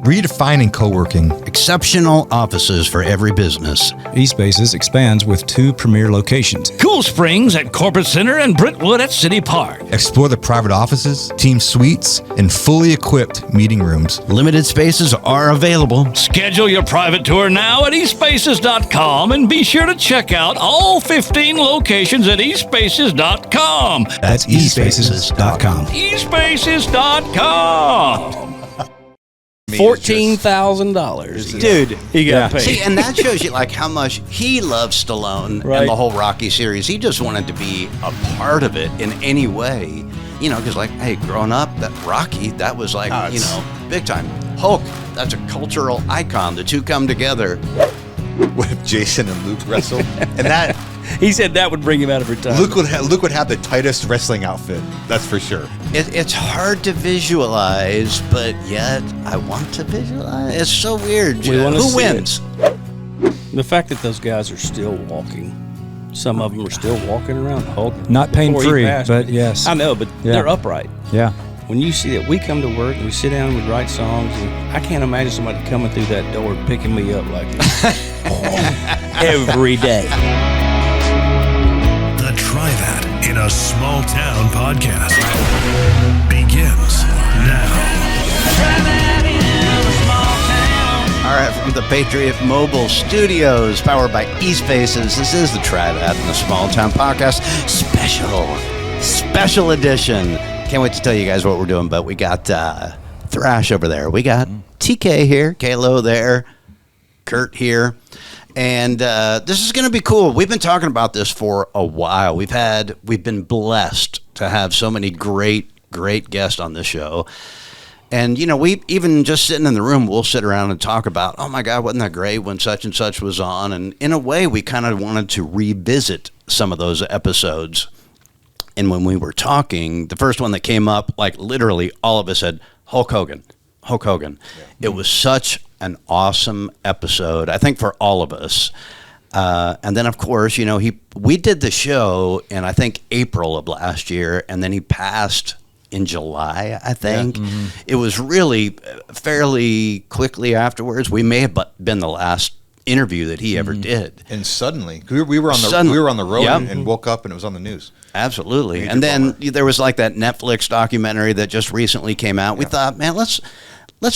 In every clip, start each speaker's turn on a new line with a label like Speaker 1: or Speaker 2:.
Speaker 1: redefining co-working.
Speaker 2: Exceptional offices for every business.
Speaker 3: eSpaces expands with 2 premier locations.
Speaker 4: Cool Springs at Corporate Center and Brentwood at City Park.
Speaker 1: Explore the private offices, team suites, and fully equipped meeting rooms.
Speaker 2: Limited spaces are available.
Speaker 4: Schedule your private tour now at eSpaces.com and be sure to check out all 15 locations at eSpaces.com.
Speaker 3: That's eSpaces.com.
Speaker 4: eSpaces.com.
Speaker 5: $14,000.
Speaker 2: Dude,
Speaker 5: he got paid.
Speaker 2: See, and that shows you like how much he loves Stallone
Speaker 5: Right.
Speaker 2: and the whole Rocky series. He just wanted to be a part of it in any way. You know, because like, hey, growing up, that Rocky, that was like, big time. Hulk, that's a cultural icon. The two come together.
Speaker 6: What if Jason and Luke wrestled? And that
Speaker 5: He said that would bring him out of retirement.
Speaker 6: Luke would have the tightest wrestling outfit. That's for sure.
Speaker 2: It's hard to visualize, but yet I want to visualize. It's so weird. Who wins?
Speaker 5: The fact that those guys are still walking. Some of them are still walking around. Hulk,
Speaker 3: Not pain-free, but yes.
Speaker 5: I know, but they're upright.
Speaker 3: Yeah.
Speaker 5: When you see that, we come to work and we sit down and we write songs, and I can't imagine somebody coming through that door picking me up like this every day.
Speaker 7: The Try That in a Small Town podcast begins now.
Speaker 2: All right, from the Patriot Mobile Studios, powered by eSpaces, this is the Try That in a Small Town podcast special edition. Can't wait to tell you guys what we're doing, but we got Thrash over there. We got TK here, Kaylo there, Kurt here. And this is going to be cool. We've been talking about this for a while. We've been blessed to have so many great guests on this show. And, you know, we even just sitting in the room, we'll sit around and talk about, oh, my God, wasn't that great when such and such was on? And in a way, we kind of wanted to revisit some of those episodes. And when we were talking, the first one that came up, like literally all of us said, Hulk Hogan. Yeah. It was such an awesome episode, I think, for all of us. And then, of course, you know, we did the show in, I think, April of last year, and then he passed in July, I think. Yeah. Mm-hmm. It was really fairly quickly afterwards. We may have been the last interview that he ever did.
Speaker 6: And suddenly, we were on the road and woke up and it was on the news.
Speaker 2: Absolutely. And then there was like that Netflix documentary that just recently came out. We thought, man, let's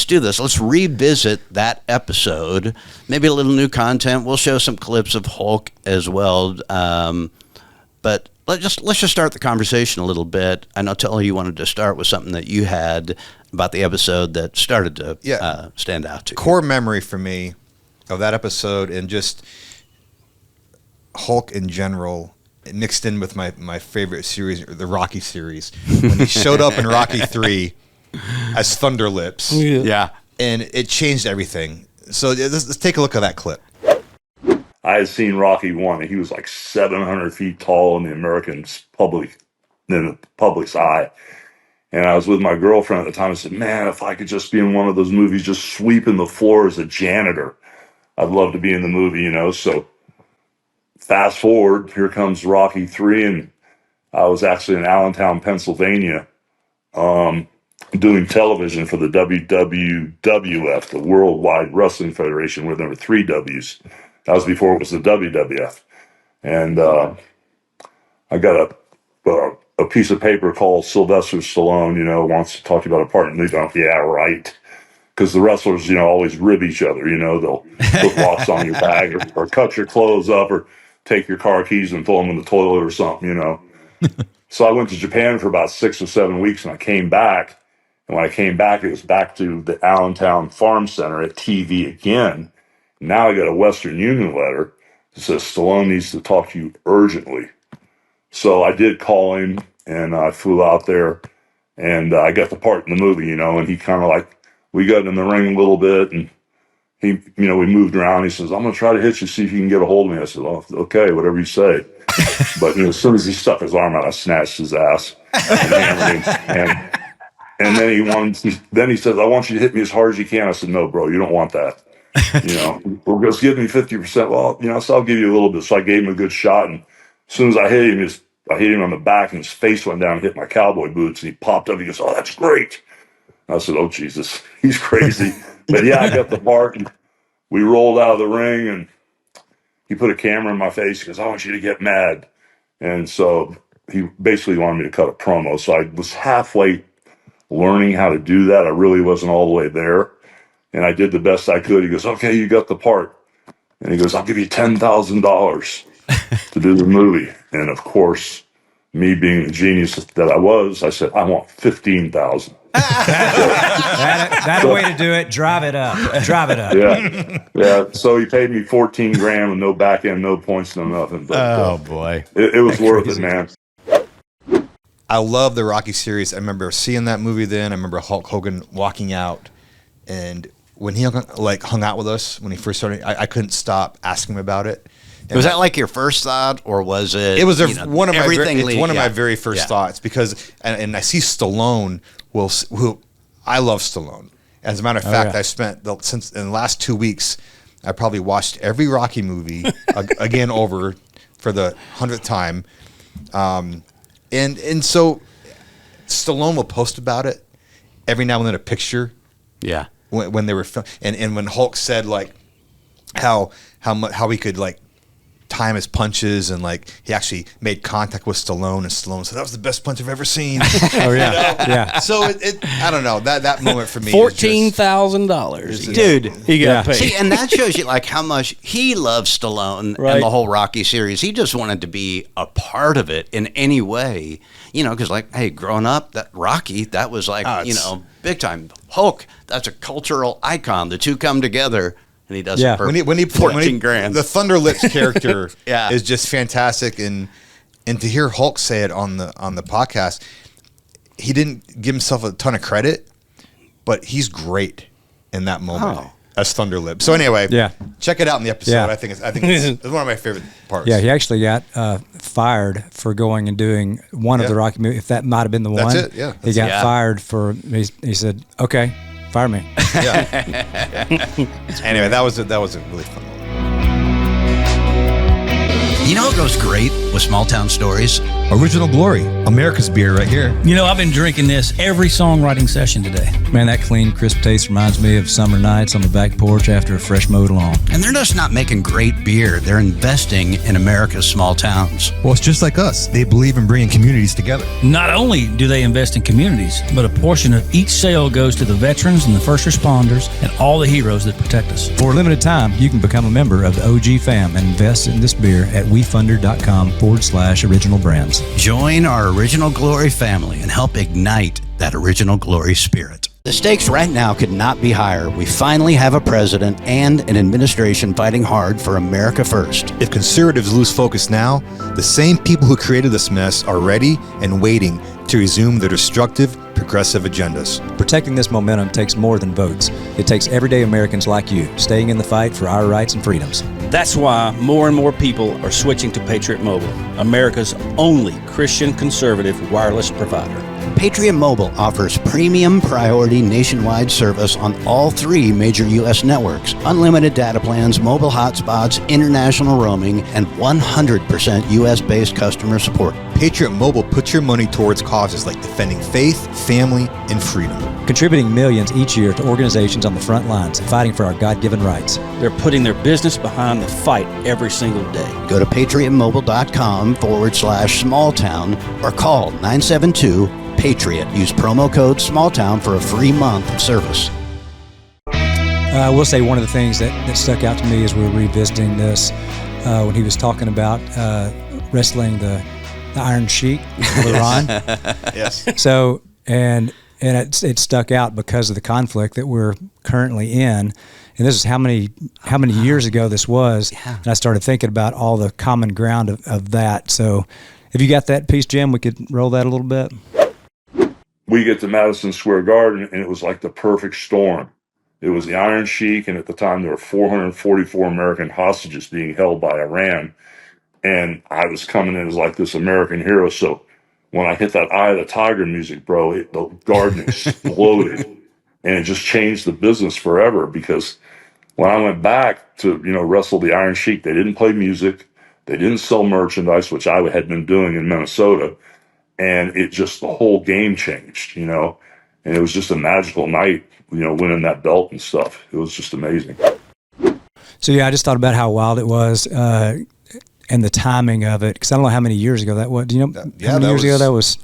Speaker 2: do this. Let's revisit that episode. Maybe a little new content. We'll show some clips of Hulk as well. But let's just start the conversation a little bit. I know, Tully, you wanted to start with something that you had about the episode that started to stand out to you.
Speaker 6: Core memory for me of that episode and just Hulk in general mixed in with my favorite series, the Rocky series. When he showed up in Rocky 3 as Thunder Lips.
Speaker 2: Yeah.
Speaker 6: And it changed everything. So let's take a look at that clip.
Speaker 8: I had seen Rocky 1, and he was like 700 feet tall in the public's eye. And I was with my girlfriend at the time. I said, man, if I could just be in one of those movies, just sweeping the floor as a janitor, I'd love to be in the movie, you know. So fast forward, here comes Rocky 3, and I was actually in Allentown, Pennsylvania, doing television for the WWF, the Worldwide Wrestling Federation, where there were 3 Ws. That was before it was the WWF. And I got a piece of paper called Sylvester Stallone, you know, wants to talk to you about a partner. And they go, yeah, right. Because the wrestlers, you know, always rib each other. You know, they'll put rocks on your bag or cut your clothes up or take your car keys and throw them in the toilet or something, you know. So I went to Japan for about 6 or 7 weeks, and I came back. And when I came back, it was back to the Allentown Farm Center at TV again. Now I got a Western Union letter that says Stallone needs to talk to you urgently. So I did call him, and I flew out there, and I got the part in the movie, you know, and he kind of like, we got in the ring a little bit, and he, you know, we moved around. He says, I'm going to try to hit you, see if you can get a hold of me. I said, oh, okay, whatever you say. But, you know, as soon as he stuck his arm out, I snatched his ass and hammered him. And then he says, I want you to hit me as hard as you can. I said, no, bro, you don't want that. You know, well, just give me 50%. Well, you know, so I'll give you a little bit. So I gave him a good shot. And as soon as I hit him, I hit him on the back, and his face went down and hit my cowboy boots. And he popped up. He goes, oh, that's great. I said, oh, Jesus, he's crazy. But yeah, I got the part, and we rolled out of the ring, and he put a camera in my face. He goes, "I want you to get mad." And so he basically wanted me to cut a promo. So I was halfway learning how to do that. I really wasn't all the way there. And I did the best I could. He goes, "Okay, you got the part." And he goes, "I'll give you $10,000 to do the movie." And of course, me being the genius that I was, I said, "I want 15,000."
Speaker 3: That a way to do it. Drive it up. Drive it up.
Speaker 8: Yeah. So he paid me 14 grand with no back end, no points, no nothing. But,
Speaker 2: boy.
Speaker 8: It was worth it, man.
Speaker 6: I love the Rocky series. I remember seeing that movie then. I remember Hulk Hogan walking out, and when he hung out with us when he first started, I couldn't stop asking him about it. And
Speaker 2: Was that like your first thought, or was it?
Speaker 6: It was one of my very first
Speaker 2: Yeah.
Speaker 6: thoughts, because and I see Stallone. Who I love Stallone. As a matter of fact, I spent since in the last 2 weeks, I probably watched every Rocky movie again over for the 100th time, and so Stallone will post about it every now and then, a picture.
Speaker 2: Yeah.
Speaker 6: When they were and when Hulk said like how he could like time his punches, and like he actually made contact with Stallone, and Stallone said that was the best punch I've ever seen.
Speaker 3: Yeah.
Speaker 6: So it I don't know, that moment for me
Speaker 5: $14,000.
Speaker 2: Dude,
Speaker 5: he got paid.
Speaker 2: See, and that shows you like how much he loves Stallone
Speaker 5: Right.
Speaker 2: and the whole Rocky series. He just wanted to be a part of it in any way, because like, hey, growing up, that Rocky, that was like, big time. Hulk, that's a cultural icon. The two come together. And he does it for
Speaker 6: when he
Speaker 2: 14 grand.
Speaker 6: The Thunder Lips character
Speaker 2: Yeah.
Speaker 6: is just fantastic, and to hear Hulk say it on the podcast, he didn't give himself a ton of credit, but he's great in that moment as Thunder Lips. So anyway, check it out in the episode.
Speaker 3: Yeah.
Speaker 6: I think it's one of my favorite parts.
Speaker 3: Yeah, he actually got fired for going and doing one of the Rocky movies. If that might have been the one.
Speaker 6: That's it, yeah.
Speaker 3: He got fired for, he said, "Okay, fire me."
Speaker 6: Anyway, that was a really fun one.
Speaker 2: You know what goes great with small town stories?
Speaker 1: Original Glory, America's beer right here.
Speaker 9: I've been drinking this every songwriting session today.
Speaker 3: Man, that clean, crisp taste reminds me of summer nights on the back porch after a fresh mowed lawn.
Speaker 2: And they're just not making great beer. They're investing in America's small towns.
Speaker 1: Well, it's just like us. They believe in bringing communities together.
Speaker 9: Not only do they invest in communities, but a portion of each sale goes to the veterans and the first responders and all the heroes that protect us.
Speaker 3: For a limited time, you can become a member of the OG fam and invest in this beer at wefunder.com/original brands.
Speaker 2: Join our Original Glory family and help ignite that Original Glory spirit. The stakes right now could not be higher. We finally have a president and an administration fighting hard for America first.
Speaker 6: If conservatives lose focus now, the same people who created this mess are ready and waiting to resume their destructive, progressive agendas.
Speaker 3: Protecting this momentum takes more than votes. It takes everyday Americans like you staying in the fight for our rights and freedoms.
Speaker 5: That's why more and more people are switching to Patriot Mobile, America's only Christian conservative wireless provider.
Speaker 2: Patriot Mobile offers premium priority nationwide service on all 3 major U.S. networks, unlimited data plans, mobile hotspots, international roaming, and 100% U.S.-based customer support.
Speaker 6: Patriot Mobile puts your money towards causes like defending faith, family, and freedom.
Speaker 3: Contributing millions each year to organizations on the front lines fighting for our God-given rights.
Speaker 5: They're putting their business behind the fight every single day.
Speaker 2: Go to patriotmobile.com/smalltown or call 972-PATRIOT. Use promo code SMALLTOWN for a free month of service.
Speaker 3: I will say one of the things that stuck out to me as we were revisiting this, when he was talking about wrestling the Iron Sheik, Iran.
Speaker 6: Yes.
Speaker 3: So, and it stuck out because of the conflict that we're currently in. And this is how many years ago this was. Yeah. And I started thinking about all the common ground of that. So if you got that piece, Jim, we could roll that a little bit.
Speaker 8: We get to Madison Square Garden, and it was like the perfect storm. It was the Iron Sheik, and at the time there were 444 American hostages being held by Iran. And I was coming in as like this American hero. So when I hit that Eye of the Tiger music, bro, the garden exploded. And it just changed the business forever, because when I went back to, wrestle the Iron Sheik, they didn't play music. They didn't sell merchandise, which I had been doing in Minnesota. And it just, the whole game changed, And it was just a magical night, winning that belt and stuff. It was just amazing.
Speaker 3: So yeah, I just thought about how wild it was, and the timing of it. Because I don't know how many years ago that was. Do you know how many years ago that was?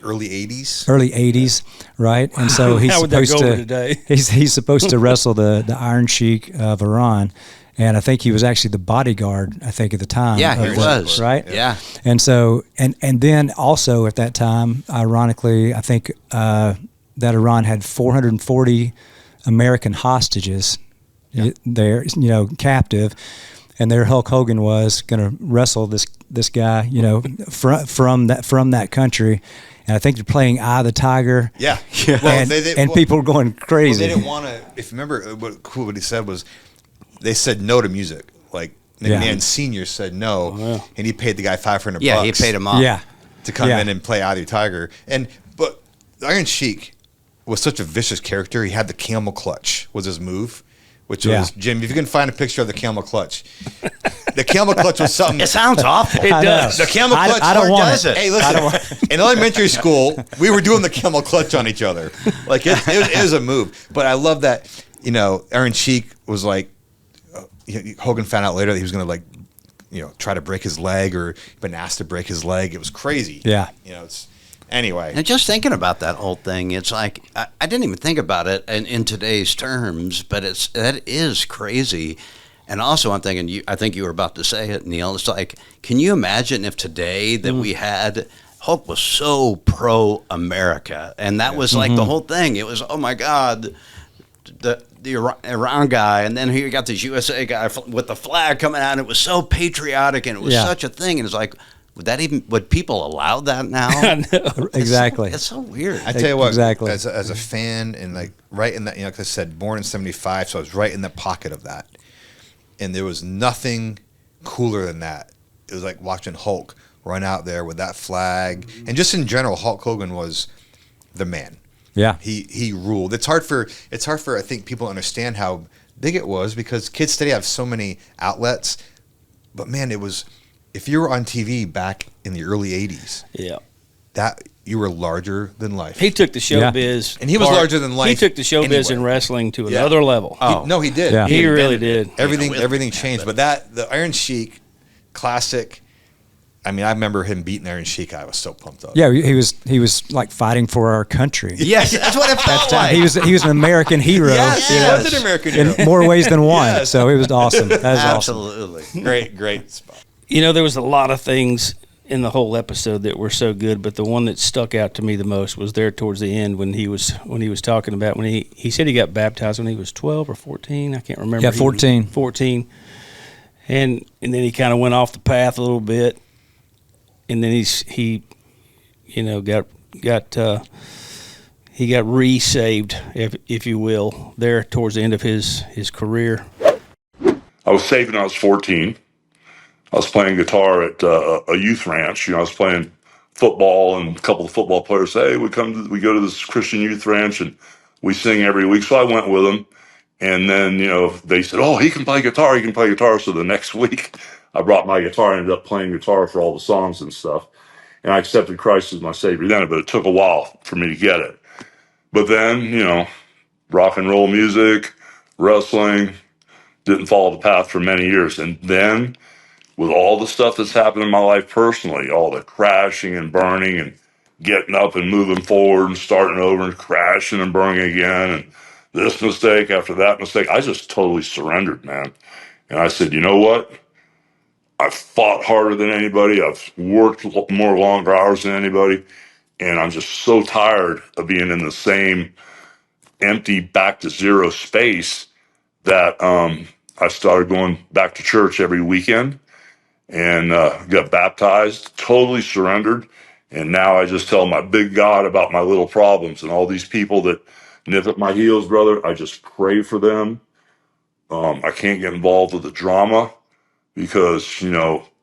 Speaker 6: Early 80s.
Speaker 3: Early 80s, right? And so he's
Speaker 5: How would that
Speaker 3: supposed
Speaker 5: go
Speaker 3: to
Speaker 5: today?
Speaker 3: he's supposed to wrestle the Iron Sheik of Iran, and I think he was actually the bodyguard. I think at the time.
Speaker 2: Yeah, he was.
Speaker 3: Right.
Speaker 2: Yeah.
Speaker 3: And so and then also at that time, ironically, I think that Iran had 440 American hostages there, captive. And there Hulk Hogan was going to wrestle this guy, from that country. And I think they're playing Eye of the Tiger.
Speaker 6: Yeah.
Speaker 3: And people were going crazy.
Speaker 6: Well, they didn't want to, if you remember what he said was, they said no to music. Like, McMahon Sr. said no, and he paid the guy $500.
Speaker 2: Yeah, he paid him off.
Speaker 3: Yeah.
Speaker 6: To come in and play Eye of the Tiger. But Iron Sheik was such a vicious character. He had the camel clutch was his move. Which was, Jim, if you can find a picture of the camel clutch. The camel clutch was something.
Speaker 2: It sounds awful.
Speaker 5: It does.
Speaker 6: The camel clutch
Speaker 3: I don't want it.
Speaker 6: Hey, listen, in elementary school, we were doing the camel clutch on each other. Like, it was a move. But I love that, Iron Sheik was like, Hogan found out later that he was going to, try to break his leg or been asked to break his leg. It was crazy.
Speaker 3: Yeah.
Speaker 6: Anyway.
Speaker 2: And just thinking about that whole thing, it's like I didn't even think about it in today's terms, but that is crazy. And also, I'm thinking, I think you were about to say it, Neil. It's like, can you imagine if today that we had Hulk was so pro-America, and that was like the whole thing. It was, oh my God, the Iran guy, and then here you got this USA guy with the flag coming out. And it was so patriotic, and it was such a thing. And it's like, would people allow that now?
Speaker 5: I know.
Speaker 3: Exactly.
Speaker 2: It's so weird.
Speaker 6: I tell you what,
Speaker 3: Exactly.
Speaker 6: as a fan, and like right in that, like I said, born in '75, so I was right in the pocket of that, and there was nothing cooler than that. It was like watching Hulk run out there with that flag, and just in general, Hulk Hogan was the man.
Speaker 3: Yeah.
Speaker 6: He ruled. It's hard for I think people to understand how big it was because kids today have so many outlets, but man, it was. If you were on TV back in the early '80s, that you were larger than life.
Speaker 5: He took the showbiz,
Speaker 6: and he was larger than life.
Speaker 5: He took the showbiz and wrestling to another level.
Speaker 6: He did.
Speaker 3: Yeah.
Speaker 5: He really did.
Speaker 6: Everything changed. But the Iron Sheik classic. I mean, I remember him beating Iron Sheik. I was so pumped up.
Speaker 3: Yeah, he was like fighting for our country.
Speaker 2: Yes, that's what it felt like.
Speaker 3: He was an American hero.
Speaker 6: Yes, he was an American hero
Speaker 3: in more ways than one.
Speaker 6: Yes.
Speaker 3: So it was awesome. That was
Speaker 2: Absolutely.
Speaker 3: awesome.
Speaker 6: Great spot.
Speaker 5: There was a lot of things in the whole episode that were so good, but the one that stuck out to me the most was there towards the end when he was talking about when he said he got baptized when he was 12 or 14. I can't remember.
Speaker 3: Yeah, 14.
Speaker 5: 14. And then he kind of went off the path a little bit, and then he got re-saved, if you will, there towards the end of his career.
Speaker 8: I was saved when I was 14. I was playing guitar at a youth ranch. I was playing football, and a couple of football players say, "Hey, we go to this Christian youth ranch, and we sing every week." So I went with them, and then they said, "Oh, he can play guitar. He can play guitar." So the next week, I brought my guitar. I ended up playing guitar for all the songs and stuff, and I accepted Christ as my Savior then. But it took a while for me to get it. But then, rock and roll music, wrestling, didn't follow the path for many years, and then, with all the stuff that's happened in my life personally, all the crashing and burning and getting up and moving forward and starting over and crashing and burning again and this mistake after that mistake, I just totally surrendered, man. And I said, you know what? I've fought harder than anybody. I've worked more longer hours than anybody. And I'm just so tired of being in the same empty back to zero space that I started going back to church every weekend. And got baptized, totally surrendered. And now I just tell my big God about my little problems and all these people that nip at my heels, brother. I just pray for them. I can't get involved with the drama because,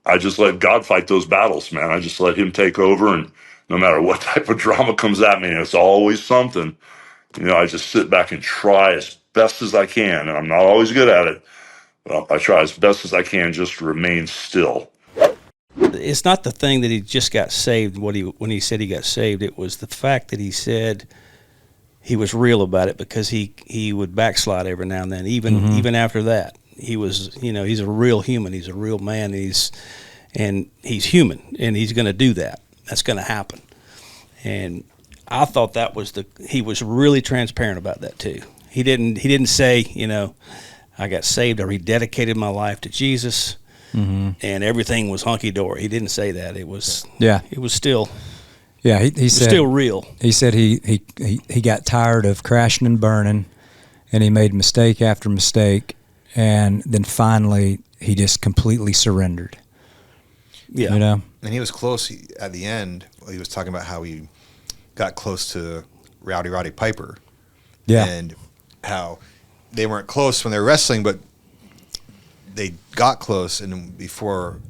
Speaker 8: I just let God fight those battles, man. I just let him take over. And no matter what type of drama comes at me, and it's always something, I just sit back and try as best as I can. And I'm not always good at it. I try as best as I can just to remain still.
Speaker 5: It's not the thing that he just got saved. When he said he got saved, it was the fact that he said he was real about it, because he would backslide every now and then. Even after that, he was, he's a real human. He's a real man. He's human, and he's going to do that. That's going to happen. And I thought he was really transparent about that too. He didn't say, I got saved, I rededicated my life to Jesus, and everything was hunky dory. He didn't say that. It was still.
Speaker 3: Yeah, he said
Speaker 5: still real.
Speaker 3: He said he got tired of crashing and burning, and he made mistake after mistake, and then finally he just completely surrendered.
Speaker 5: Yeah,
Speaker 6: and he was close at the end. He was talking about how he got close to Roddy Piper, and how they weren't close when they were wrestling, but they got close. And before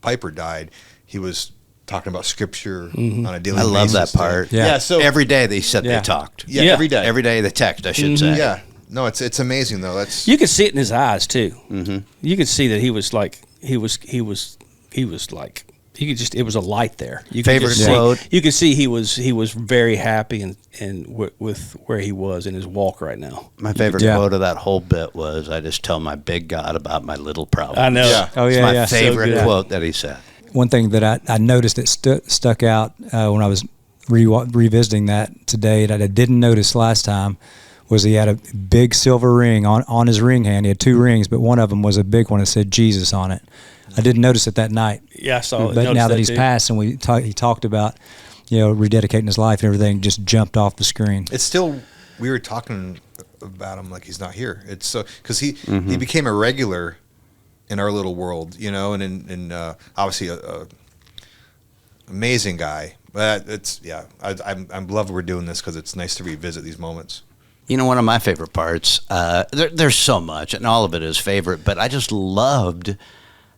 Speaker 6: Piper died, he was talking about scripture on a daily basis.
Speaker 2: I love that part.
Speaker 6: Yeah. So
Speaker 2: every day they said they talked.
Speaker 6: Yeah, every day.
Speaker 2: Every day they text, I should say.
Speaker 6: Yeah. No, it's amazing though. That's
Speaker 5: you could see it in his eyes too. You could see that he was like he was like, you could just, it was a light there. You could
Speaker 2: Favorite quote?
Speaker 5: You could see he was very happy and with where he was in his walk right now.
Speaker 2: My favorite quote of that whole bit was, "I just tell my big God about my little problems."
Speaker 5: I know.
Speaker 6: Yeah.
Speaker 3: Oh, yeah,
Speaker 2: It's my favorite quote that he said.
Speaker 3: One thing that I noticed that stuck out when I was revisiting that today that I didn't notice last time was he had a big silver ring on his ring hand. He had 2 rings, but one of them was a big one that said Jesus on it. I didn't notice it that night.
Speaker 5: Yeah, I saw it.
Speaker 3: But now that he's passed, and he talked about, rededicating his life and everything, just jumped off the screen.
Speaker 6: It's still, we were talking about him like he's not here. It's so, because he became a regular in our little world, and obviously a amazing guy. But it's, I'm glad we're doing this because it's nice to revisit these moments.
Speaker 2: One of my favorite parts, there's so much, and all of it is favorite, but I just loved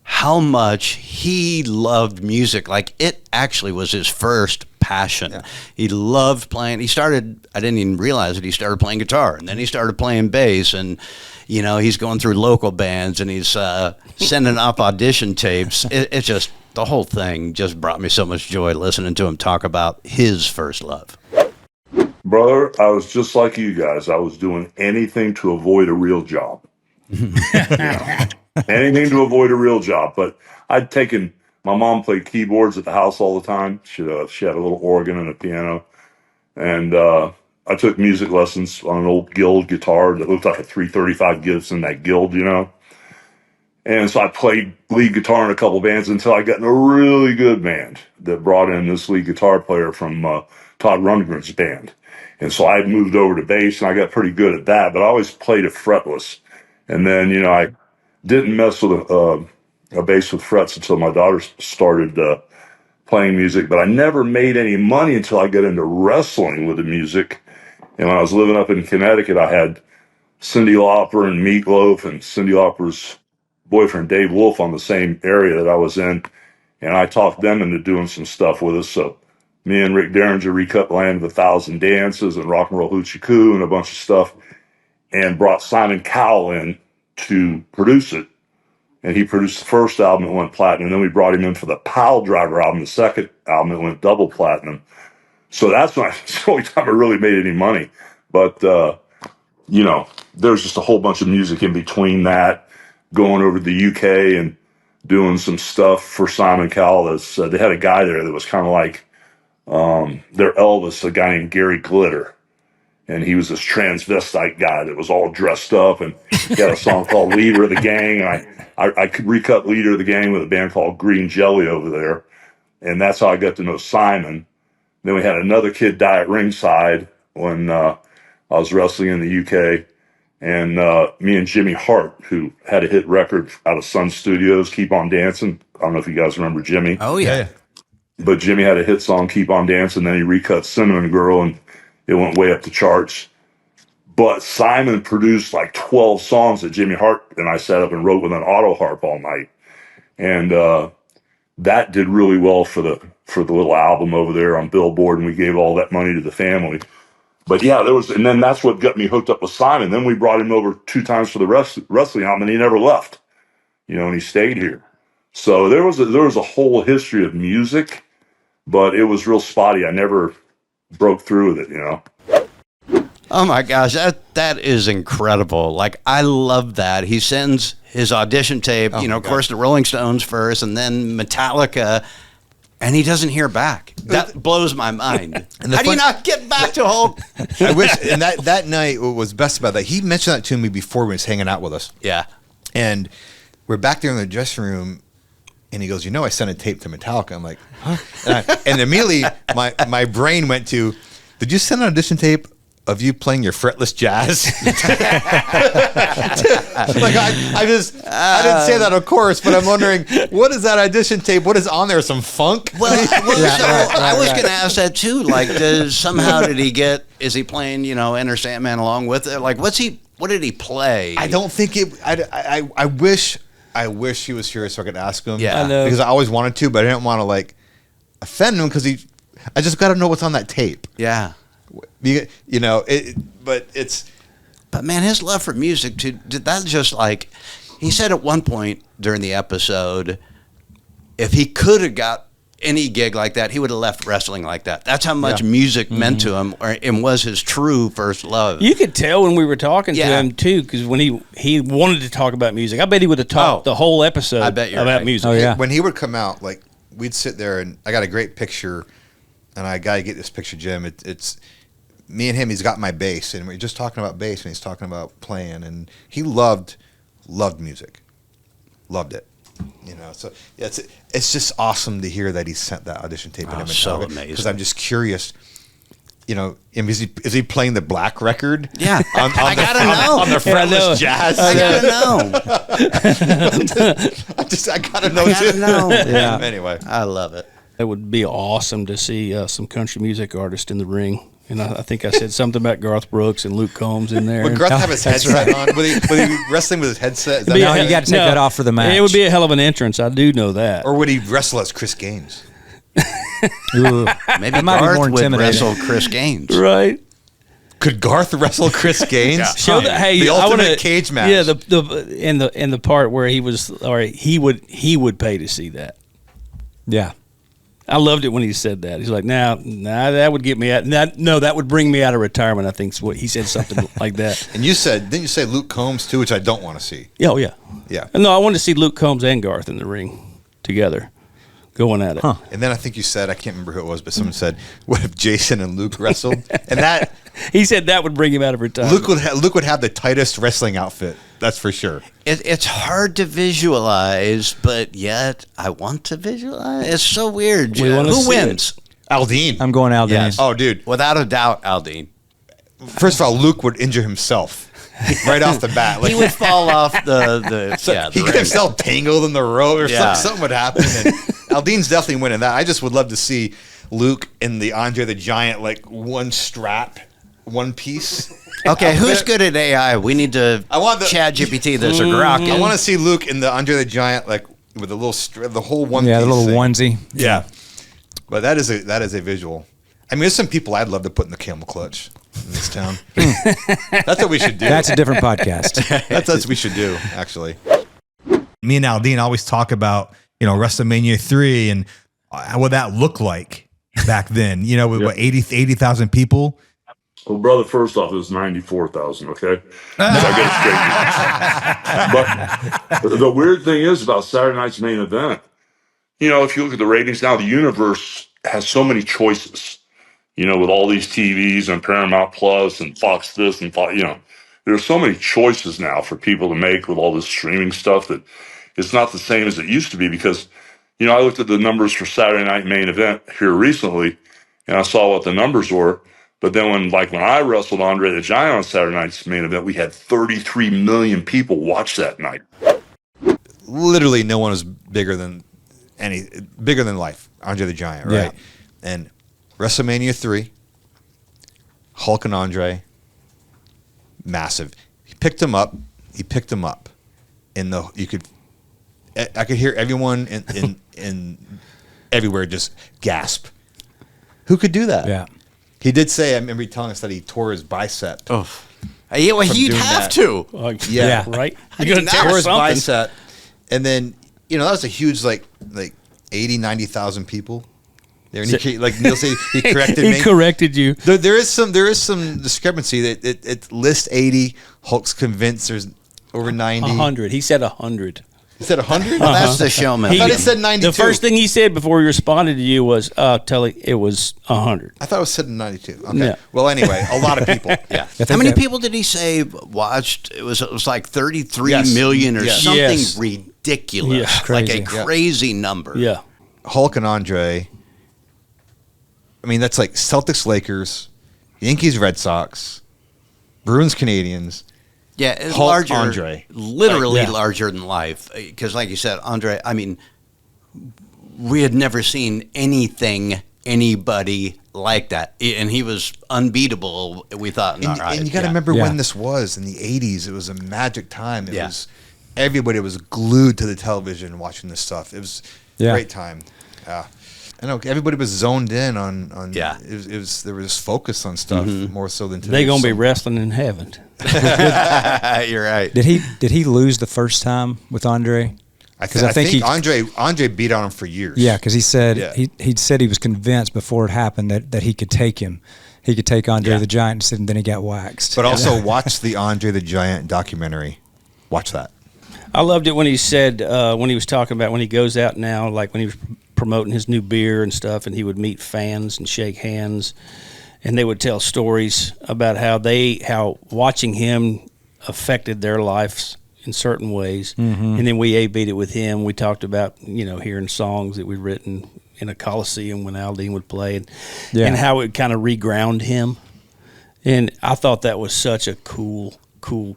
Speaker 2: how much he loved music. Like, it actually was his first passion. Yeah. He loved playing. I didn't even realize it, he started playing guitar, and then he started playing bass, and, he's going through local bands, and he's sending up audition tapes. It just, the whole thing just brought me so much joy listening to him talk about his first love.
Speaker 8: Brother, I was just like you guys. I was doing anything to avoid a real job. Anything to avoid a real job. But I'd taken, my mom played keyboards at the house all the time. She had a little organ and a piano. And I took music lessons on an old Guild guitar that looked like a 335 Gibson, that Guild, And so I played lead guitar in a couple bands until I got in a really good band that brought in this lead guitar player from Todd Rundgren's band. And so I moved over to bass, and I got pretty good at that, but I always played it fretless. And then, I didn't mess with a bass with frets until my daughter started playing music, but I never made any money until I got into wrestling with the music. And when I was living up in Connecticut, I had Cyndi Lauper and Meatloaf and Cyndi Lauper's boyfriend Dave Wolf on the same area that I was in, and I talked them into doing some stuff with us. So me and Rick Derringer recut Land of 1,000 Dances and Rock and Roll Hoochie Coo and a bunch of stuff, and brought Simon Cowell in to produce it. And he produced the first album that went platinum. And then we brought him in for the Pile Driver album, the second album that went double platinum. So that's the only time I really made any money. But, there's just a whole bunch of music in between that, going over to the UK and doing some stuff for Simon Cowell. They had a guy there that was kind of like their Elvis, a guy named Gary Glitter. And he was this transvestite guy that was all dressed up, and he had a song called Leader of the Gang. And I could recut Leader of the Gang with a band called Green Jelly over there. And that's how I got to know Simon. Then we had another kid die at ringside when I was wrestling in the UK. And me and Jimmy Hart, who had a hit record out of Sun Studios, Keep On Dancing. I don't know if you guys remember Jimmy.
Speaker 2: Oh, yeah.
Speaker 8: But Jimmy had a hit song, Keep On Dancing. Then he recut Cinnamon Girl, and it went way up the charts. But Simon produced like 12 songs that Jimmy Hart and I sat up and wrote with an auto harp all night. And that did really well for the little album over there on Billboard, and we gave all that money to the family. But yeah, and then that's what got me hooked up with Simon. Then we brought him over 2 times for the wrestling album, and he never left, and he stayed here. So there was a whole history of music, but it was real spotty. I never broke through with it,
Speaker 2: Oh my gosh, that is incredible. Like, I love that. He sends his audition tape, of course, the Rolling Stones first, and then Metallica, and he doesn't hear back. That blows my mind. How do you not get back to Hulk?
Speaker 6: I wish, and that night, what was best about that, he mentioned that to me before when he was hanging out with us.
Speaker 2: Yeah.
Speaker 6: And we're back there in the dressing room, and he goes, I sent a tape to Metallica. I'm like, huh? And immediately my brain went to, did you send an audition tape of you playing your fretless jazz? Like I didn't say that, of course, but I'm wondering, what is that audition tape? What is on there? Some funk?
Speaker 2: Well, I was going to ask that too. Like, is he playing, Enter Sandman along with it? Like, what did he play?
Speaker 6: I don't think it. I wish he was here so I could ask him.
Speaker 2: Yeah,
Speaker 6: because I always wanted to, but I didn't want to like offend him because I just got to know what's on that tape.
Speaker 2: Yeah, But man, his love for music too. That just like he said at one point during the episode, if he could have got any gig like that, he would have left wrestling like that. That's how much music meant to him, and was his true first love.
Speaker 5: You could tell when we were talking to him too, because when he wanted to talk about music, I bet he would have talked the whole episode about music.
Speaker 3: Oh yeah.
Speaker 6: When he would come out, like we'd sit there, and I got a great picture, and I got to get this picture, Jim. It's me and him. He's got my bass, and we're just talking about bass, and he's talking about playing, and he loved music, loved it. So it's just awesome to hear that he sent that audition tape.
Speaker 2: Oh, so amazing!
Speaker 6: Because I'm just curious. Is he playing the black record?
Speaker 2: Yeah, I gotta know
Speaker 6: on the fretless jazz.
Speaker 2: I gotta know.
Speaker 6: I gotta know too.
Speaker 2: Yeah.
Speaker 6: Anyway,
Speaker 2: I love it.
Speaker 5: It would be awesome to see some country music artist in the ring. And I think I said something about Garth Brooks and Luke Combs in there.
Speaker 6: Would Garth have his headset on? Would he wrestling with his headset?
Speaker 3: No, you got to take that off for the match.
Speaker 5: It would be a hell of an entrance. I do know that.
Speaker 6: Or would he wrestle as Chris Gaines?
Speaker 3: Ooh,
Speaker 2: maybe
Speaker 3: might
Speaker 2: Garth
Speaker 3: be more
Speaker 2: would wrestle Chris Gaines.
Speaker 5: Right.
Speaker 6: Could Garth wrestle Chris Gaines?
Speaker 5: Show that. Hey,
Speaker 6: the
Speaker 5: I
Speaker 6: ultimate
Speaker 5: wanna,
Speaker 6: cage match.
Speaker 5: Yeah, the part where he was, or he would pay to see that.
Speaker 3: Yeah.
Speaker 5: I loved it when he said that. He's like, nah, that would get me out. That would bring me out of retirement. I think is what he said, something like that.
Speaker 6: And didn't you say Luke Combs too, which I don't want to see?
Speaker 5: Oh yeah,
Speaker 6: yeah.
Speaker 5: No, I wanted to see Luke Combs and Garth in the ring together, going at it. Huh.
Speaker 6: And then I think you said, I can't remember who it was, but someone said, what if Jason and Luke wrestled? And that
Speaker 5: he said that would bring him out of retirement.
Speaker 6: Luke would have the tightest wrestling outfit. That's for sure.
Speaker 2: It's hard to visualize, but yet I want to visualize. It's so weird. Who wins?
Speaker 6: Aldine.
Speaker 3: I'm going Aldine.
Speaker 2: Yes.
Speaker 6: Oh, dude.
Speaker 2: Without a doubt, Aldine.
Speaker 6: First of all, Luke would injure himself right off the bat.
Speaker 2: He would fall off the
Speaker 6: he get himself tangled in the rope or something would happen. And Aldine's definitely winning that. I just would love to see Luke in the Andre the Giant, like one strap, one piece.
Speaker 2: Okay, who's good at AI? We need to Chat GPT this or Grok.
Speaker 6: I want to see Luke in the Andre the Giant, like with a little the whole one.
Speaker 3: Yeah,
Speaker 6: piece
Speaker 3: the little
Speaker 6: thing.
Speaker 3: onesie.
Speaker 6: Yeah, but that is a visual. I mean, there's some people I'd love to put in the camel clutch in this town. That's what we should do.
Speaker 3: That's a different podcast.
Speaker 6: That's what we should do, actually.
Speaker 1: Me and Aldine always talk about, WrestleMania 3 and what that looked like back then, with what, 80,000 people.
Speaker 8: Well, brother, first off, it was 94,000, okay? So I get straight. But the weird thing is about Saturday night's main event, if you look at the ratings now, the universe has so many choices, with all these TVs and Paramount Plus and Fox this and Fox, there's so many choices now for people to make with all this streaming stuff that it's not the same as it used to be because, I looked at the numbers for Saturday night main event here recently and I saw what the numbers were. But then when I wrestled Andre the Giant on Saturday night's main event, we had 33 million people watch that night.
Speaker 6: Literally, no one was bigger than life. Andre the Giant, right?
Speaker 3: Yeah.
Speaker 6: And WrestleMania 3, Hulk and Andre, massive. He picked him up. I could hear everyone in everywhere just gasp. Who could do that?
Speaker 3: Yeah.
Speaker 6: He did say, I remember telling us that he tore his bicep.
Speaker 2: Oh, yeah, well, you'd have to.
Speaker 6: Yeah,
Speaker 5: right.
Speaker 2: You're going to
Speaker 6: tore
Speaker 2: tear
Speaker 6: his
Speaker 2: something.
Speaker 6: bicep. And then, that was a huge, like 80, 90,000 people. there, and like Neil said, he corrected
Speaker 5: he
Speaker 6: me.
Speaker 5: corrected you.
Speaker 6: There is some discrepancy that it lists 80. Hulk's convinced there's over 90.
Speaker 5: 100. He said 100.
Speaker 6: He said 100.
Speaker 2: Well, that's the showman.
Speaker 6: I thought he said 92.
Speaker 5: The first thing he said before he responded to you was, Tully, it was 100.
Speaker 6: I thought it was said 92. Okay.
Speaker 5: Yeah.
Speaker 6: Well, anyway, a lot of people.
Speaker 2: Yeah. How many people did he say watched? It was like 33 million or something
Speaker 5: Yes.
Speaker 2: ridiculous.
Speaker 5: Yeah.
Speaker 2: Like
Speaker 3: Crazy.
Speaker 2: a crazy number.
Speaker 5: Yeah.
Speaker 6: Hulk and Andre. I mean, that's like Celtics, Lakers, Yankees, Red Sox, Bruins, Canadians.
Speaker 2: Yeah, it's
Speaker 6: Hulk,
Speaker 2: larger,
Speaker 6: Andre.
Speaker 2: literally larger than life. Because, like you said, Andre, I mean, we had never seen anybody like that, and he was unbeatable. We thought,
Speaker 6: And,
Speaker 2: all right,
Speaker 6: and you got to remember when this was in the 80s. It was a magic time. It was everybody was glued to the television watching this stuff. It was a great time. Yeah. I know everybody was zoned in on it was there was focus on stuff more so than today.
Speaker 5: They're going to be wrestling in heaven.
Speaker 2: You're right.
Speaker 3: Did he lose the first time with Andre?
Speaker 6: I think Andre beat on him for years.
Speaker 3: Yeah, because he said he said he was convinced before it happened that he could take him. He could take Andre the Giant, and then he got waxed.
Speaker 6: But also watch the Andre the Giant documentary. Watch that.
Speaker 5: I loved it when he said, when he was talking about when he goes out now, like when he was promoting his new beer and stuff, and he would meet fans and shake hands, and they would tell stories about how watching him affected their lives in certain ways. And then we A-beat it with him. We talked about, hearing songs that we'd written in a Coliseum when Aldean would play, and how it kind of reground him. And I thought that was such a cool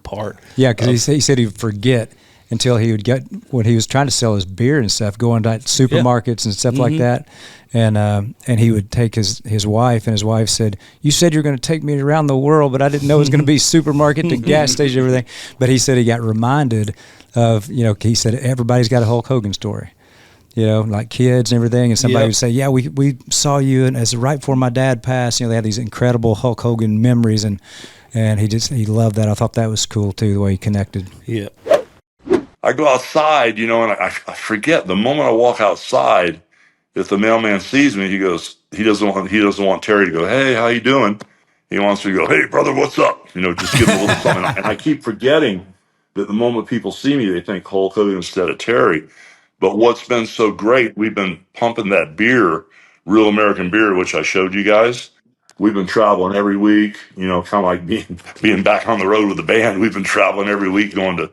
Speaker 5: part.
Speaker 3: Yeah, because he said he would forget until he would get when he was trying to sell his beer and stuff, going to supermarkets and stuff like that, and he would take his wife, and his wife said, "You said you're going to take me around the world, but I didn't know it was going to be supermarket to gas station, everything." But he said he got reminded of, he said everybody's got a Hulk Hogan story, like kids and everything, and somebody would say, "Yeah, we saw you," and as right before my dad passed, they had these incredible Hulk Hogan memories, and he loved that. I thought that was cool too, the way he connected.
Speaker 5: Yeah.
Speaker 8: I go outside, and I forget the moment I walk outside. If the mailman sees me, he goes, he doesn't want Terry to go, "Hey, how you doing?" He wants me to go, "Hey, brother, what's up?" Just give him a little something. And I keep forgetting that the moment people see me, they think Hulk Hogan instead of Terry. But what's been so great, we've been pumping that beer, Real American Beer, which I showed you guys. We've been traveling every week, kind of like being back on the road with the band. We've been traveling every week, going to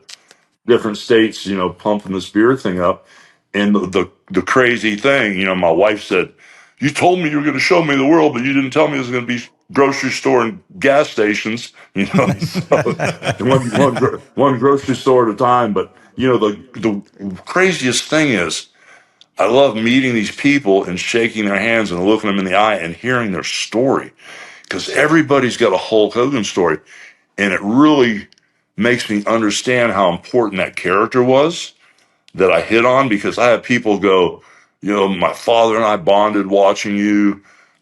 Speaker 8: different states, pumping this beer thing up. And the crazy thing, my wife said, "You told me you were going to show me the world, but you didn't tell me it was going to be grocery store and gas stations." So one grocery store at a time. But the craziest thing is, I love meeting these people and shaking their hands and looking them in the eye and hearing their story, because everybody's got a Hulk Hogan story, and it really makes me understand how important that character was that I hit on. Because I have people go, "My father and I bonded watching you.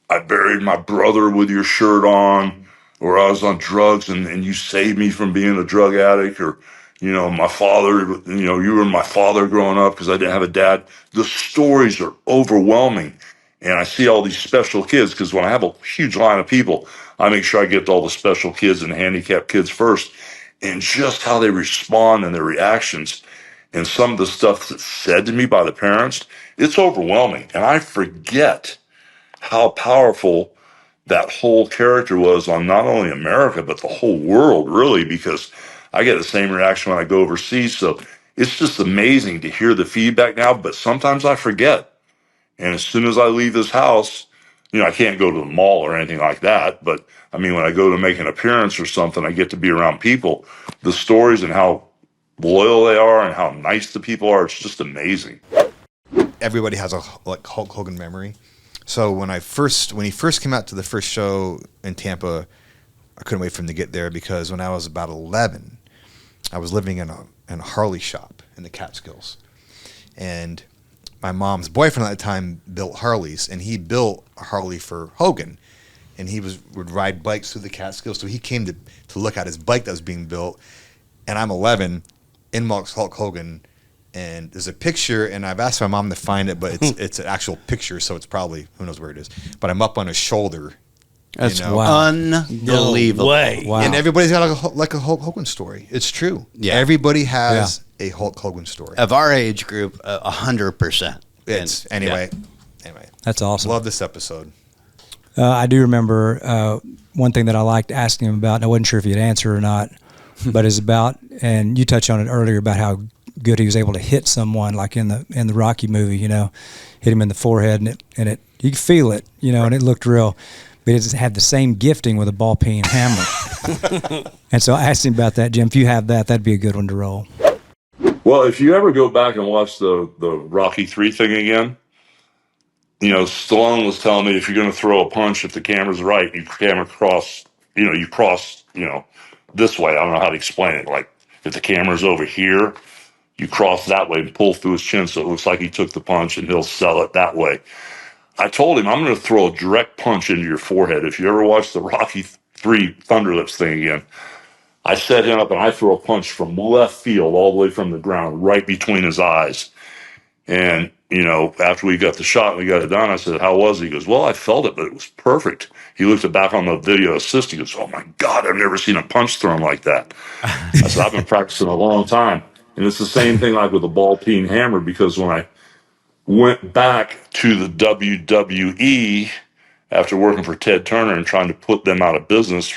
Speaker 8: I buried my brother with your shirt on," or "I was on drugs and you saved me from being a drug addict," or, "My father, you were my father growing up because I didn't have a dad." The stories are overwhelming. And I see all these special kids, because when I have a huge line of people, I make sure I get to all the special kids and handicapped kids first. And just how they respond and their reactions and some of the stuff that's said to me by the parents, it's overwhelming. And I forget how powerful that whole character was on not only America, but the whole world, really, because I get the same reaction when I go overseas. So it's just amazing to hear the feedback now, but sometimes I forget. And as soon as I leave this house, I can't go to the mall or anything like that, but when I go to make an appearance or something, I get to be around people. The stories and how loyal they are and how nice the people are, it's just amazing.
Speaker 6: Everybody has a Hulk Hogan memory. So when he first came out to the first show in Tampa, I couldn't wait for him to get there, because when I was about 11, I was living in a Harley shop in the Catskills, and my mom's boyfriend at the time built Harleys, and he built a Harley for Hogan, and he would ride bikes through the Catskills. So he came to look at his bike that was being built, and I'm 11, in walks Hulk Hogan, and there's a picture, and I've asked my mom to find it, but it's an actual picture, so it's probably, who knows where it is. But I'm up on his shoulder.
Speaker 2: That's
Speaker 3: wow.
Speaker 2: unbelievable.
Speaker 5: No way.
Speaker 3: Wow.
Speaker 6: And everybody's got like a Hulk Hogan story. It's true.
Speaker 2: Yeah.
Speaker 6: Everybody has a Hulk Hogan story.
Speaker 2: Of our age group, 100%.
Speaker 6: It's anyway.
Speaker 3: That's awesome.
Speaker 6: Love this episode.
Speaker 3: I do remember one thing that I liked asking him about, and I wasn't sure if he'd answer or not, but is about, and you touched on it earlier, about how good he was able to hit someone, like in the Rocky movie, hit him in the forehead, and it you could feel it, and it looked real. But it had the same gifting with a ball peen hammer. And so I asked him about that, Jim. If you have that, that'd be a good one to roll.
Speaker 8: Well, if you ever go back and watch the Rocky 3 thing again, Stallone was telling me if you're going to throw a punch, if the camera's right, you cross this way. I don't know how to explain it. Like if the camera's over here, you cross that way and pull through his chin so it looks like he took the punch, and he'll sell it that way. I told him I'm going to throw a direct punch into your forehead. If you ever watch the Rocky 3 Thunderlips thing again, I set him up and I throw a punch from left field all the way from the ground, right between his eyes. And, after we got the shot and we got it done, I said, how was it? He goes, well, I felt it, but it was perfect. He looked it back on the video assist. He goes, oh my God, I've never seen a punch thrown like that. I said, I've been practicing a long time. And it's the same thing like with the ball peen hammer, because when I went back to the WWE after working for Ted Turner and trying to put them out of business,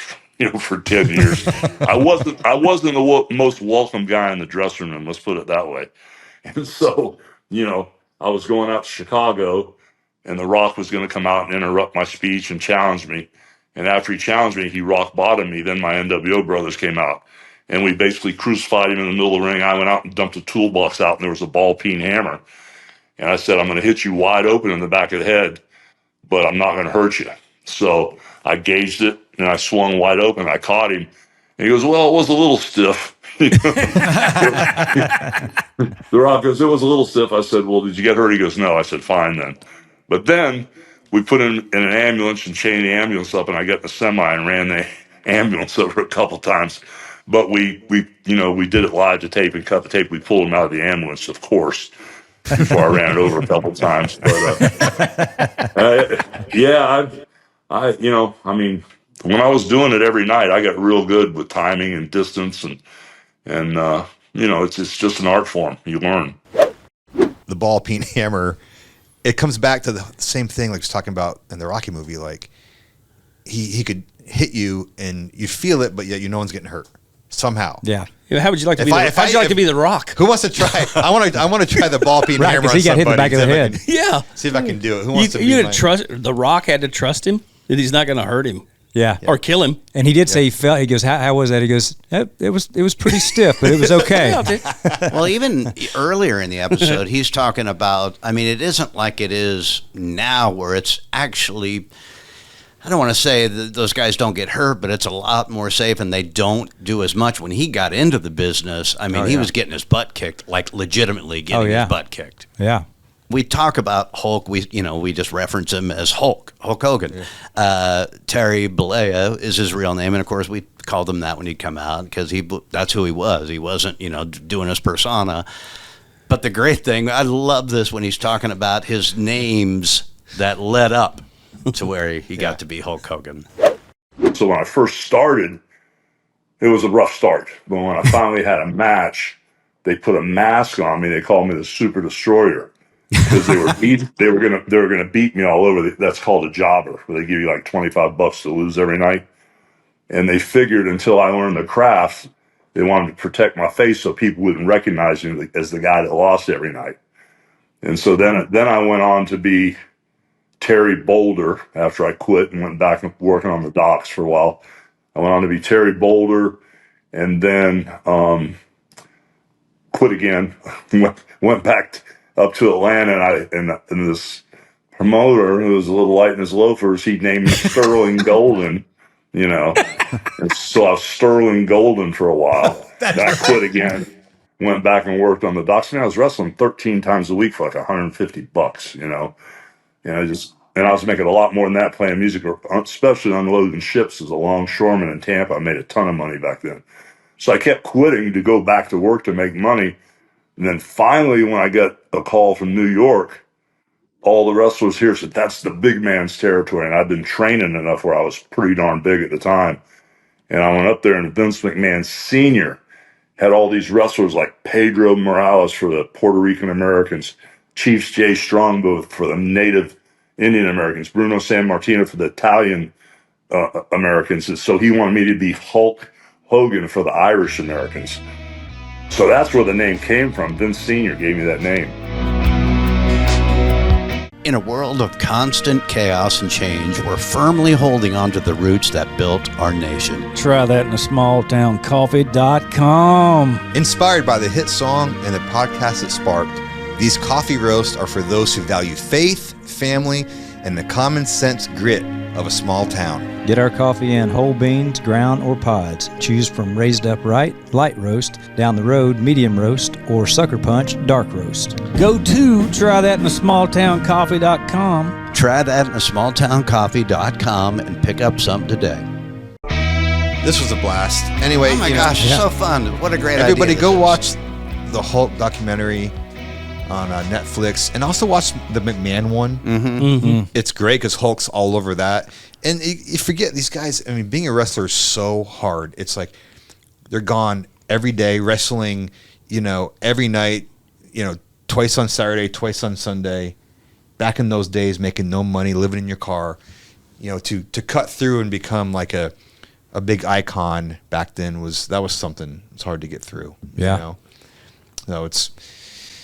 Speaker 8: for 10 years, I wasn't the most welcome guy in the dressing room. Let's put it that way. And so, I was going out to Chicago, and The Rock was going to come out and interrupt my speech and challenge me. And after he challenged me, he rock bottomed me. Then my NWO brothers came out, and we basically crucified him in the middle of the ring. I went out and dumped a toolbox out, and there was a ball peen hammer. And I said, I'm going to hit you wide open in the back of the head, but I'm not going to hurt you. So I gauged it, and I swung wide open. I caught him. And he goes, well, it was a little stiff. The Rock goes, it was a little stiff. I said, well, did you get hurt? He goes, no. I said, fine then. But then we put him in an ambulance and chained the ambulance up, and I got in the semi and ran the ambulance over a couple times. But we did it live to tape and cut the tape. We pulled him out of the ambulance, of course, before I ran it over a couple times. But when I was doing it every night, I got real good with timing and distance, and it's just an art form. You learn.
Speaker 6: The ball peen hammer, it comes back to the same thing like he was talking about in the Rocky movie. Like he could hit you and you feel it, but yet no one's getting hurt somehow.
Speaker 3: Yeah.
Speaker 5: How would you like to be? How'd you like to be The Rock?
Speaker 6: Who wants to try? I want to try the ball peen hammer.
Speaker 3: Because he got hit in the back of the head.
Speaker 6: See if I can do it. Who wants to be?
Speaker 5: You trust The Rock? Had to trust him that he's not going to hurt him.
Speaker 3: Yeah.
Speaker 5: Or kill him.
Speaker 3: And he did say he felt. He goes, how was that? He goes, it was pretty stiff, but it was okay.
Speaker 2: Well, even earlier in the episode, he's talking about, it isn't like it is now where it's actually, I don't want to say that those guys don't get hurt, but it's a lot more safe and they don't do as much. When he got into the business, he was getting his butt kicked, like legitimately getting his butt kicked.
Speaker 3: Yeah.
Speaker 2: We talk about Hulk. We just reference him as Hulk Hogan. Yeah. Terry Bollea is his real name, and of course we called him that when he'd come out because that's who he was. He wasn't doing his persona. But the great thing, I love this when he's talking about his names that led up to where he got to be Hulk Hogan.
Speaker 8: So when I first started, it was a rough start. But when I finally had a match, they put a mask on me. They called me the Super Destroyer. Because they were gonna beat me all over. That's called a jobber, where they give you like $25 to lose every night. And they figured until I learned the craft, they wanted to protect my face so people wouldn't recognize me as the guy that lost every night. And so then I went on to be Terry Boulder after I quit and went back and working on the docks for a while. I went on to be Terry Boulder, and then quit again. went back up to Atlanta, and this promoter who was a little light in his loafers, he named me Sterling Golden, and so I was Sterling Golden for a while. Then I quit again, went back and worked on the docks, and I was wrestling 13 times a week for like $150, and I was making a lot more than that playing music, especially unloading ships as a longshoreman in Tampa. I made a ton of money back then. So I kept quitting to go back to work to make money. And then finally, when I got a call from New York, all the wrestlers here said, that's the big man's territory. And I'd been training enough where I was pretty darn big at the time. And I went up there, and Vince McMahon Sr. had all these wrestlers like Pedro Morales for the Puerto Rican Americans, Chiefs Jay Strongbow for the Native Indian Americans, Bruno Sammartino for the Italian Americans. And so he wanted me to be Hulk Hogan for the Irish Americans. So that's where the name came from. Vince Sr. gave me that name.
Speaker 2: In a world of constant chaos and change, we're firmly holding on to the roots that built our nation.
Speaker 9: Try that in a smalltowncoffee.com.
Speaker 6: Inspired by the hit song and the podcast it sparked, these coffee roasts are for those who value faith, family, and the common sense grit of a small town.
Speaker 3: Get our coffee in whole beans, ground, or pods. Choose from raised up right, light roast, down the road, medium roast, or sucker punch, dark roast.
Speaker 9: Go to trythatinasmalltowncoffee.com.
Speaker 2: Try that in a smalltowncoffee.com and pick up something today.
Speaker 6: This was a blast. Anyway,
Speaker 2: Oh my gosh, it's so fun. What a great idea.
Speaker 6: everybody go
Speaker 2: this is.
Speaker 6: watch the Hulk documentary on Netflix, and also watch the McMahon one. It's great because Hulk's all over that. And you forget these guys. I mean, being a wrestler is so hard. It's like they're gone every day, wrestling, every night, twice on Saturday, twice on Sunday. Back in those days, making no money, living in your car, to cut through and become like a big icon back then was something. It's hard to get through.
Speaker 3: Yeah.
Speaker 6: So it's.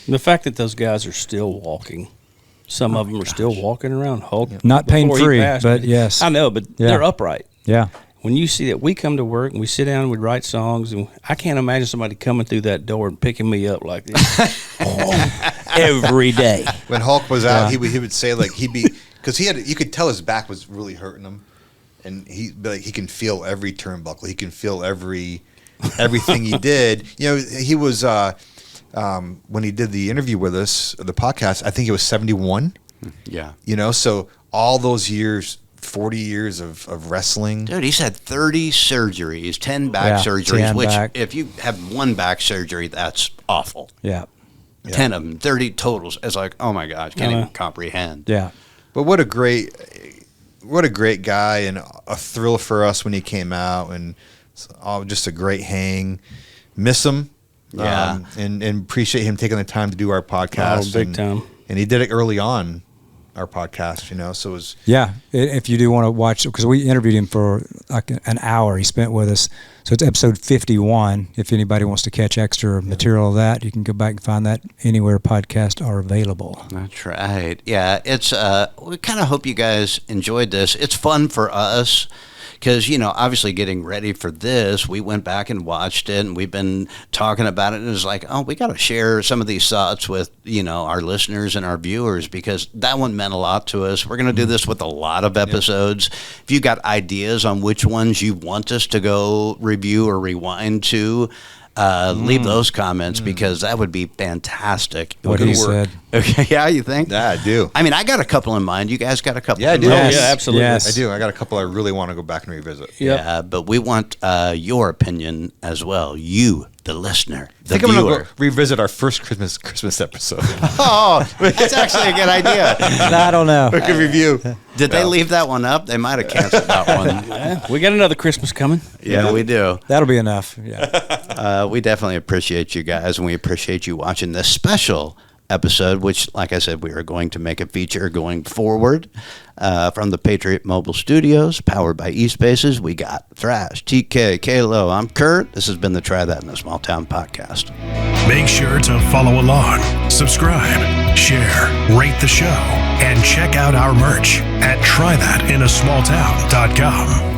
Speaker 5: The fact that those guys are still walking, some of them are still walking around. Hulk,
Speaker 3: Not
Speaker 5: before he
Speaker 3: pain-free,
Speaker 5: passed,
Speaker 3: but yes.
Speaker 5: I know, but they're upright.
Speaker 3: Yeah.
Speaker 5: When you see that, we come to work and we sit down and we write songs, and I can't imagine somebody coming through that door and picking me up like this every day.
Speaker 6: When Hulk was out, he would say like because you could tell his back was really hurting him, and he can feel every turnbuckle, he can feel everything he did. He was when he did the interview with us, the podcast, I think he was 71.
Speaker 2: Yeah.
Speaker 6: So all those years, 40 years of wrestling.
Speaker 2: Dude, he's had 30 surgeries, 10 back surgeries,
Speaker 3: 10
Speaker 2: which
Speaker 3: back.
Speaker 2: if you have one back surgery, that's awful.
Speaker 3: Yeah.
Speaker 2: 10 of them, 30 totals. It's like, oh my gosh, can't even comprehend.
Speaker 3: Yeah.
Speaker 6: But what a great guy, and a thrill for us when he came out, and just a great hang. Miss him.
Speaker 2: Yeah.
Speaker 6: And appreciate him taking the time to do our podcast.
Speaker 5: Big time.
Speaker 6: And he did it early on, our podcast, so it was.
Speaker 3: Yeah, if you do want to watch, because we interviewed him for like an hour he spent with us. So it's episode 51. If anybody wants to catch extra material of that, you can go back and find that anywhere podcasts are available.
Speaker 2: That's right. Yeah, it's we kind of hope you guys enjoyed this. It's fun for us. Because, obviously getting ready for this, we went back and watched it, and we've been talking about it, and it was like, we got to share some of these thoughts with, our listeners and our viewers, because that one meant a lot to us. We're going to do this with a lot of episodes. If you got ideas on which ones you want us to go review or rewind to, leave those comments, because that would be fantastic.
Speaker 3: What he said.
Speaker 2: Okay, yeah, you think?
Speaker 6: Yeah, I do.
Speaker 2: I mean, I got a couple in mind. You guys got a couple
Speaker 6: Yeah, I
Speaker 2: in
Speaker 6: do.
Speaker 2: mind?
Speaker 5: Yeah, absolutely.
Speaker 3: Yes.
Speaker 6: I do. I got a couple I really want to go back and revisit.
Speaker 2: Yeah, but we want your opinion as well. You, the listener, the
Speaker 6: I think I'm
Speaker 2: viewer.
Speaker 6: going to revisit our first Christmas episode.
Speaker 2: Oh, that's actually a good idea.
Speaker 3: I don't know.
Speaker 6: We can review.
Speaker 2: Did they leave that one up? They might have canceled that one.
Speaker 5: We got another Christmas coming.
Speaker 2: Yeah, we do.
Speaker 3: That'll be enough. Yeah.
Speaker 2: We definitely appreciate you guys, and we appreciate you watching this special episode, which, like I said, we are going to make a feature going forward from the Patriot Mobile Studios, powered by eSpaces. We got Thrash, TK, Kaylo. I'm Kurt. This has been the Try That in a Small Town podcast.
Speaker 7: Make sure to follow along, subscribe, share, rate the show, and check out our merch at trythatinasmalltown.com.